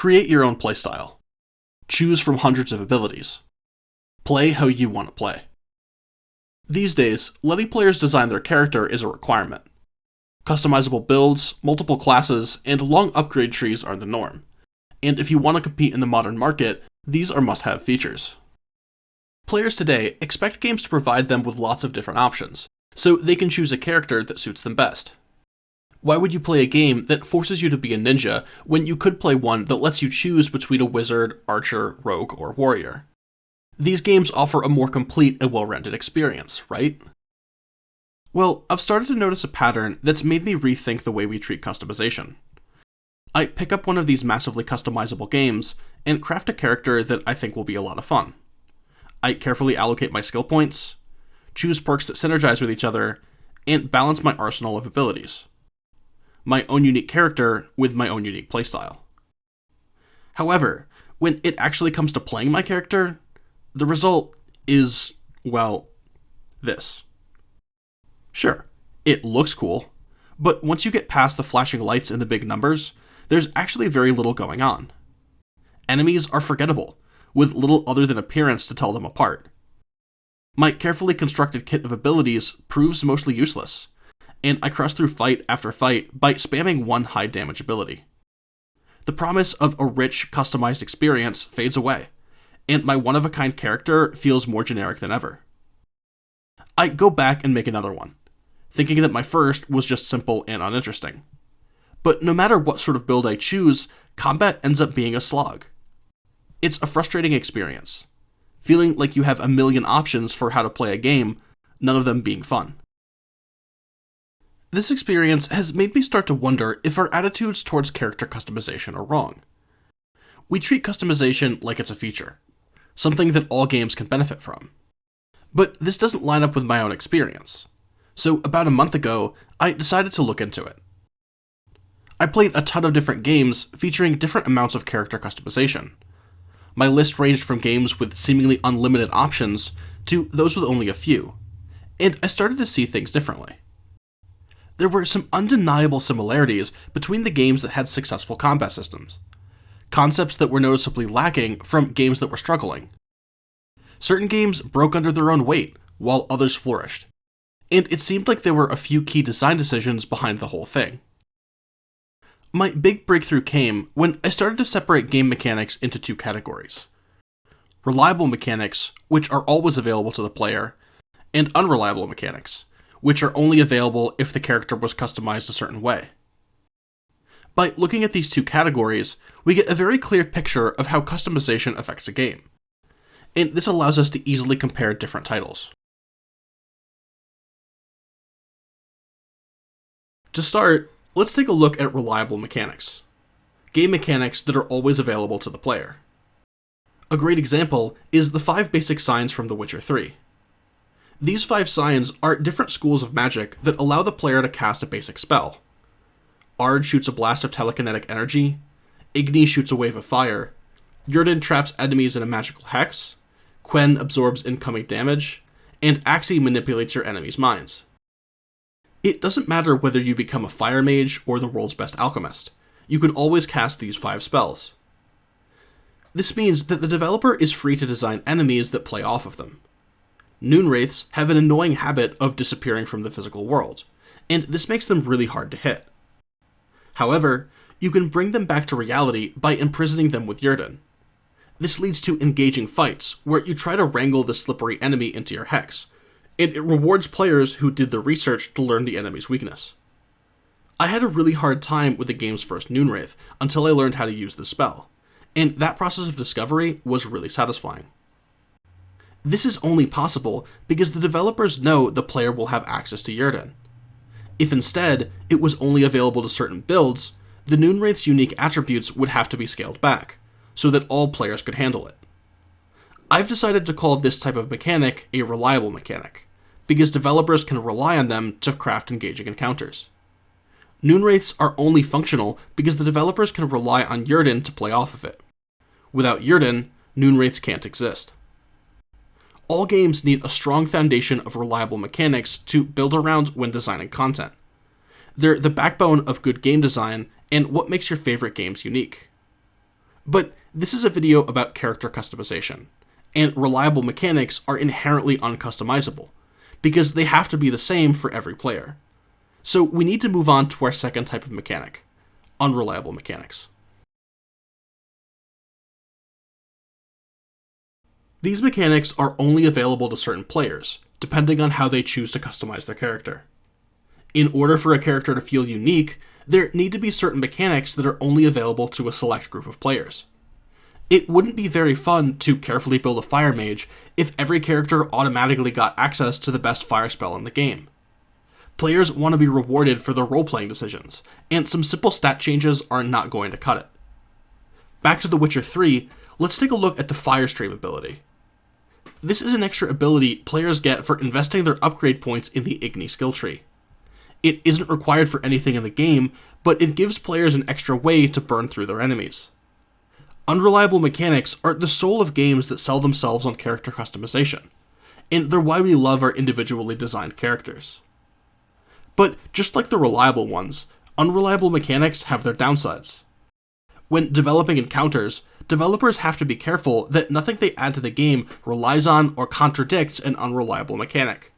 Create your own playstyle. Choose from hundreds of abilities. Play how you want to play. These days, letting players design their character is a requirement. Customizable builds, multiple classes, and long upgrade trees are the norm. And if you want to compete in the modern market, these are must-have features. Players today expect games to provide them with lots of different options, so they can choose a character that suits them best. Why would you play a game that forces you to be a ninja when you could play one that lets you choose between a wizard, archer, rogue, or warrior? These games offer a more complete and well-rounded experience, right? Well, I've started to notice a pattern that's made me rethink the way we treat customization. I pick up one of these massively customizable games and craft a character that I think will be a lot of fun. I carefully allocate my skill points, choose perks that synergize with each other, and balance my arsenal of abilities. My own unique character with my own unique playstyle. However, when it actually comes to playing my character, the result is, well, this. Sure, it looks cool, but once you get past the flashing lights and the big numbers, there's actually very little going on. Enemies are forgettable, with little other than appearance to tell them apart. My carefully constructed kit of abilities proves mostly useless, and I crush through fight after fight by spamming one high damage ability. The promise of a rich, customized experience fades away, and my one-of-a-kind character feels more generic than ever. I go back and make another one, thinking that my first was just simple and uninteresting. But no matter what sort of build I choose, combat ends up being a slog. It's a frustrating experience, feeling like you have a million options for how to play a game, none of them being fun. This experience has made me start to wonder if our attitudes towards character customization are wrong. We treat customization like it's a feature, something that all games can benefit from. But this doesn't line up with my own experience. So about a month ago, I decided to look into it. I played a ton of different games featuring different amounts of character customization. My list ranged from games with seemingly unlimited options to those with only a few, and I started to see things differently. There were some undeniable similarities between the games that had successful combat systems, concepts that were noticeably lacking from games that were struggling. Certain games broke under their own weight, while others flourished, and it seemed like there were a few key design decisions behind the whole thing. My big breakthrough came when I started to separate game mechanics into two categories. Reliable mechanics, which are always available to the player, and unreliable mechanics, which are only available if the character was customized a certain way. By looking at these two categories, we get a very clear picture of how customization affects a game, and this allows us to easily compare different titles. To start, let's take a look at reliable mechanics. Game mechanics that are always available to the player. A great example is the 5 basic signs from The Witcher 3. These 5 signs are different schools of magic that allow the player to cast a basic spell. Ard shoots a blast of telekinetic energy, Igni shoots a wave of fire, Yrden traps enemies in a magical hex, Quen absorbs incoming damage, and Axii manipulates your enemies' minds. It doesn't matter whether you become a fire mage or the world's best alchemist, you can always cast these 5 spells. This means that the developer is free to design enemies that play off of them. Noonwraiths have an annoying habit of disappearing from the physical world, and this makes them really hard to hit. However, you can bring them back to reality by imprisoning them with Yrden. This leads to engaging fights, where you try to wrangle the slippery enemy into your hex, and it rewards players who did the research to learn the enemy's weakness. I had a really hard time with the game's first Noonwraith until I learned how to use the spell, and that process of discovery was really satisfying. This is only possible because the developers know the player will have access to Yrden. If instead, it was only available to certain builds, the Noonwraith's unique attributes would have to be scaled back, so that all players could handle it. I've decided to call this type of mechanic a reliable mechanic, because developers can rely on them to craft engaging encounters. Noonwraiths are only functional because the developers can rely on Yrden to play off of it. Without Yrden, Noonwraiths can't exist. All games need a strong foundation of reliable mechanics to build around when designing content. They're the backbone of good game design and what makes your favorite games unique. But this is a video about character customization, and reliable mechanics are inherently uncustomizable, because they have to be the same for every player. So we need to move on to our second type of mechanic, unreliable mechanics. These mechanics are only available to certain players, depending on how they choose to customize their character. In order for a character to feel unique, there need to be certain mechanics that are only available to a select group of players. It wouldn't be very fun to carefully build a fire mage if every character automatically got access to the best fire spell in the game. Players want to be rewarded for their role-playing decisions, and some simple stat changes are not going to cut it. Back to The Witcher 3, let's take a look at the Fire Stream ability. This is an extra ability players get for investing their upgrade points in the Igni skill tree. It isn't required for anything in the game, but it gives players an extra way to burn through their enemies. Unreliable mechanics are the soul of games that sell themselves on character customization, and they're why we love our individually designed characters. But just like the reliable ones, unreliable mechanics have their downsides. When developing encounters, developers have to be careful that nothing they add to the game relies on or contradicts an unreliable mechanic.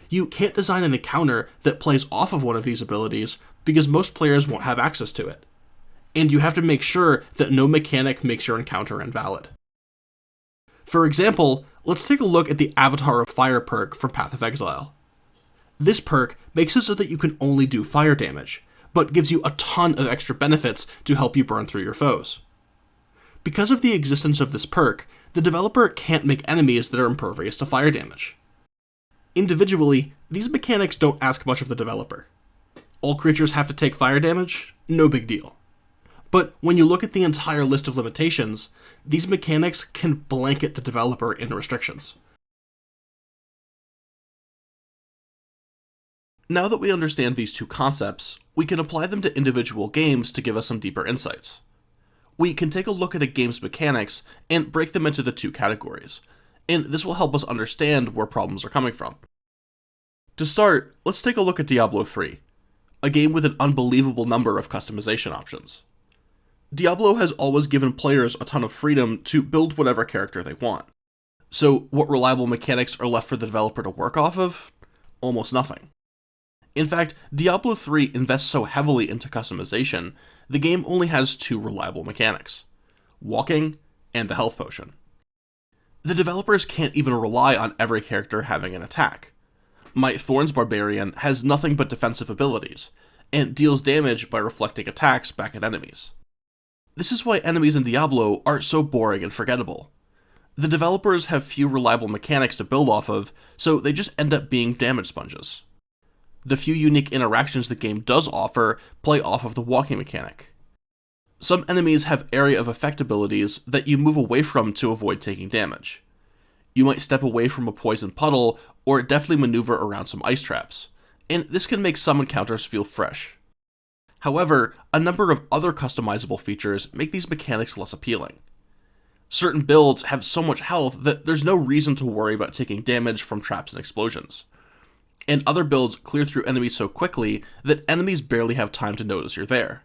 You can't design an encounter that plays off of one of these abilities because most players won't have access to it. And you have to make sure that no mechanic makes your encounter invalid. For example, let's take a look at the Avatar of Fire perk from Path of Exile. This perk makes it so that you can only do fire damage, but gives you a ton of extra benefits to help you burn through your foes. Because of the existence of this perk, the developer can't make enemies that are impervious to fire damage. Individually, these mechanics don't ask much of the developer. All creatures have to take fire damage? No big deal. But when you look at the entire list of limitations, these mechanics can blanket the developer in restrictions. Now that we understand these two concepts, we can apply them to individual games to give us some deeper insights. We can take a look at a game's mechanics and break them into the two categories, and this will help us understand where problems are coming from. To start, let's take a look at Diablo 3, a game with an unbelievable number of customization options. Diablo has always given players a ton of freedom to build whatever character they want. So what reliable mechanics are left for the developer to work off of? Almost nothing. In fact, Diablo 3 invests so heavily into customization, the game only has two reliable mechanics: walking and the health potion. The developers can't even rely on every character having an attack. My Thorns Barbarian has nothing but defensive abilities, and deals damage by reflecting attacks back at enemies. This is why enemies in Diablo are so boring and forgettable. The developers have few reliable mechanics to build off of, so they just end up being damage sponges. The few unique interactions the game does offer play off of the walking mechanic. Some enemies have area of effect abilities that you move away from to avoid taking damage. You might step away from a poison puddle or deftly maneuver around some ice traps, and this can make some encounters feel fresh. However, a number of other customizable features make these mechanics less appealing. Certain builds have so much health that there's no reason to worry about taking damage from traps and explosions. And other builds clear through enemies so quickly that enemies barely have time to notice you're there.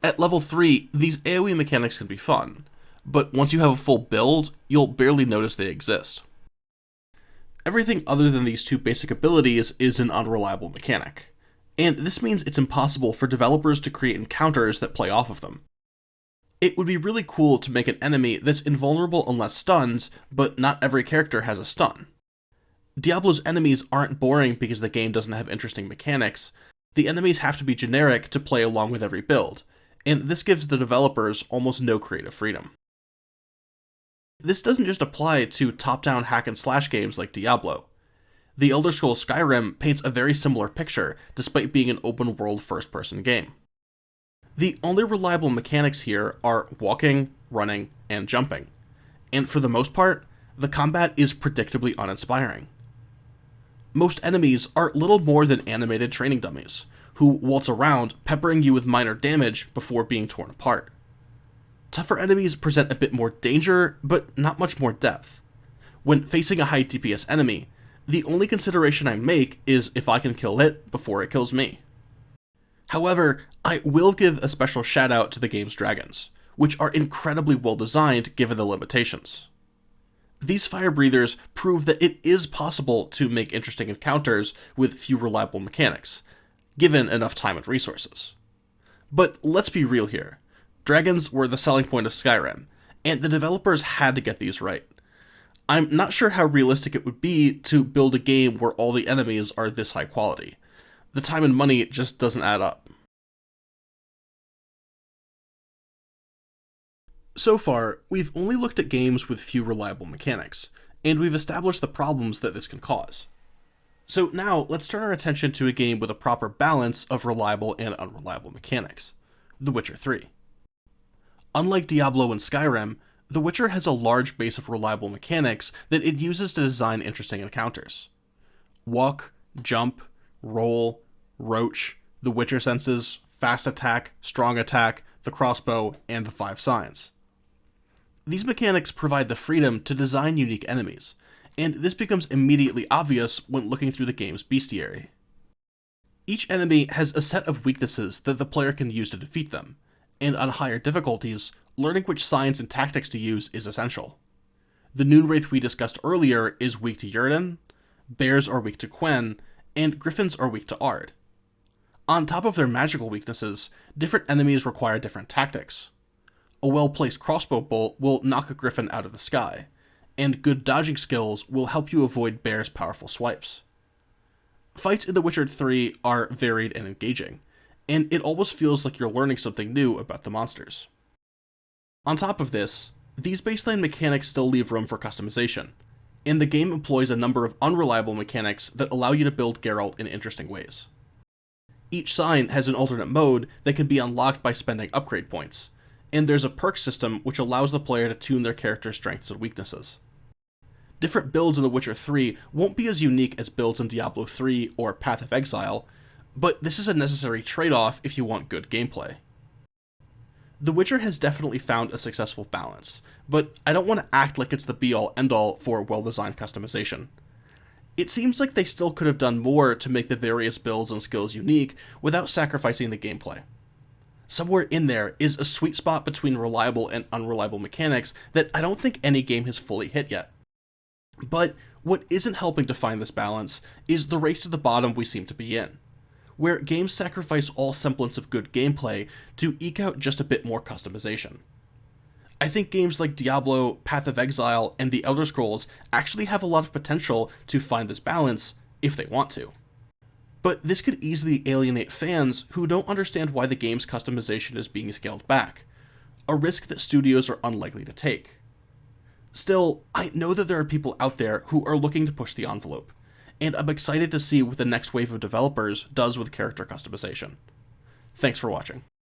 At level 3, these AoE mechanics can be fun, but once you have a full build, you'll barely notice they exist. Everything other than these two basic abilities is an unreliable mechanic, and this means it's impossible for developers to create encounters that play off of them. It would be really cool to make an enemy that's invulnerable unless stunned, but not every character has a stun. Diablo's enemies aren't boring because the game doesn't have interesting mechanics. The enemies have to be generic to play along with every build, and this gives the developers almost no creative freedom. This doesn't just apply to top-down hack-and-slash games like Diablo. The Elder Scrolls Skyrim paints a very similar picture, despite being an open-world first-person game. The only reliable mechanics here are walking, running, and jumping, and for the most part, the combat is predictably uninspiring. Most enemies are little more than animated training dummies, who waltz around, peppering you with minor damage before being torn apart. Tougher enemies present a bit more danger, but not much more depth. When facing a high DPS enemy, the only consideration I make is if I can kill it before it kills me. However, I will give a special shout out to the game's dragons, which are incredibly well designed given the limitations. These fire breathers prove that it is possible to make interesting encounters with few reliable mechanics, given enough time and resources. But let's be real here. Dragons were the selling point of Skyrim, and the developers had to get these right. I'm not sure how realistic it would be to build a game where all the enemies are this high quality. The time and money just doesn't add up. So far, we've only looked at games with few reliable mechanics, and we've established the problems that this can cause. So now, let's turn our attention to a game with a proper balance of reliable and unreliable mechanics, The Witcher 3. Unlike Diablo and Skyrim, The Witcher has a large base of reliable mechanics that it uses to design interesting encounters. Walk, jump, roll, roach, the Witcher senses, fast attack, strong attack, the crossbow, and the 5 signs. These mechanics provide the freedom to design unique enemies, and this becomes immediately obvious when looking through the game's bestiary. Each enemy has a set of weaknesses that the player can use to defeat them, and on higher difficulties, learning which signs and tactics to use is essential. The Noonwraith we discussed earlier is weak to Yrden, bears are weak to Quen, and griffins are weak to Ard. On top of their magical weaknesses, different enemies require different tactics. A well-placed crossbow bolt will knock a griffin out of the sky, and good dodging skills will help you avoid bears' powerful swipes. Fights in The Witcher 3 are varied and engaging, and it almost feels like you're learning something new about the monsters. On top of this, these baseline mechanics still leave room for customization, and the game employs a number of unreliable mechanics that allow you to build Geralt in interesting ways. Each sign has an alternate mode that can be unlocked by spending upgrade points, and there's a perk system which allows the player to tune their character's strengths and weaknesses. Different builds in The Witcher 3 won't be as unique as builds in Diablo 3 or Path of Exile, but this is a necessary trade-off if you want good gameplay. The Witcher has definitely found a successful balance, but I don't want to act like it's the be-all end-all for well-designed customization. It seems like they still could have done more to make the various builds and skills unique without sacrificing the gameplay. Somewhere in there is a sweet spot between reliable and unreliable mechanics that I don't think any game has fully hit yet. But what isn't helping to find this balance is the race to the bottom we seem to be in, where games sacrifice all semblance of good gameplay to eke out just a bit more customization. I think games like Diablo, Path of Exile, and The Elder Scrolls actually have a lot of potential to find this balance if they want to. But this could easily alienate fans who don't understand why the game's customization is being scaled back, a risk that studios are unlikely to take. Still, I know that there are people out there who are looking to push the envelope, and I'm excited to see what the next wave of developers does with character customization. Thanks for watching.